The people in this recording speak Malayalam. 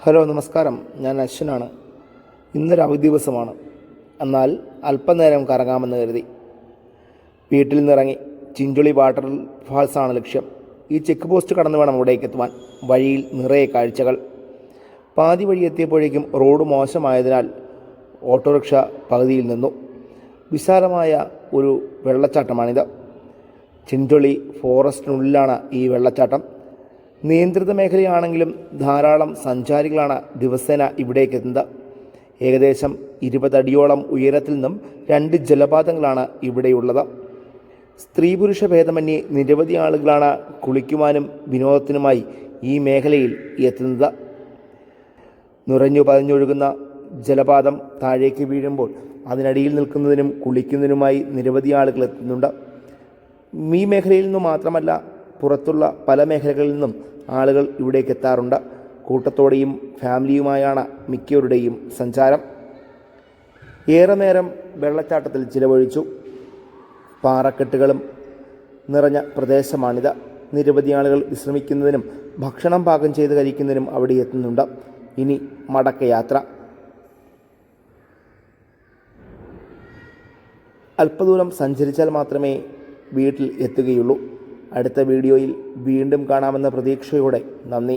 ഹലോ നമസ്കാരം, ഞാൻ അശ്വനാണ്. ഇന്നൊരു അവധി ദിവസമാണ്. എന്നാൽ അല്പനേരം കറങ്ങാമെന്ന് കരുതി വീട്ടിൽ നിന്നിറങ്ങി. ചിഞ്ചുളി വാട്ടർ ഫാൾസാണ് ലക്ഷ്യം. ഈ ചെക്ക് പോസ്റ്റ് കടന്നു വേണം ഇവിടേക്ക് എത്തുവാൻ. വഴിയിൽ നിറയെ കാഴ്ചകൾ. പാതി വഴി എത്തിയപ്പോഴേക്കും റോഡ് മോശമായതിനാൽ ഓട്ടോറിക്ഷ പകുതിയിൽ നിന്നു. വിശാലമായ ഒരു വെള്ളച്ചാട്ടമാണിത്. ചിഞ്ചുളി ഫോറസ്റ്റിനുള്ളിലാണ് ഈ വെള്ളച്ചാട്ടം. നിയന്ത്രിത മേഖലയാണെങ്കിലും ധാരാളം സഞ്ചാരികളാണ് ദിവസേന ഇവിടേക്ക് എത്തുന്നത്. ഏകദേശം 20 അടിയോളം ഉയരത്തിൽ നിന്നും 2 ജലപാതങ്ങളാണ് ഇവിടെയുള്ളത്. സ്ത്രീ പുരുഷ ഭേദമന്യേ നിരവധി ആളുകളാണ് കുളിക്കുവാനും വിനോദത്തിനുമായി ഈ മേഖലയിൽ എത്തുന്നത്. നുരഞ്ഞു പതഞ്ഞൊഴുകുന്ന ജലപാതം താഴേക്ക് വീഴുമ്പോൾ അതിനടിയിൽ നിൽക്കുന്നതിനും കുളിക്കുന്നതിനുമായി നിരവധി ആളുകൾ എത്തുന്നുണ്ട്. ഈ മേഖലയിൽ നിന്നും മാത്രമല്ല, പുറത്തുള്ള പല മേഖലകളിൽ നിന്നും ആളുകൾ ഇവിടേക്ക് എത്താറുണ്ട്. കൂട്ടത്തോടെയും ഫാമിലിയുമായാണ് മിക്കവരുടെയും സഞ്ചാരം. ഏറെ നേരം വെള്ളച്ചാട്ടത്തിൽ ചിലവഴിച്ചു. പാറക്കെട്ടുകളും നിറഞ്ഞ പ്രദേശമാണിത്. നിരവധി ആളുകൾ വിശ്രമിക്കുന്നതിനും ഭക്ഷണം പാകം ചെയ്ത് കഴിക്കുന്നതിനും അവിടെ എത്തുന്നുണ്ട്. ഇനി മടക്കയാത്ര. അല്പദൂരം സഞ്ചരിച്ചാൽ മാത്രമേ വീട്ടിൽ എത്തുകയുള്ളൂ. അടുത്ത വീഡിയോയിൽ വീണ്ടും കാണാമെന്ന പ്രതീക്ഷയോടെ നന്ദി.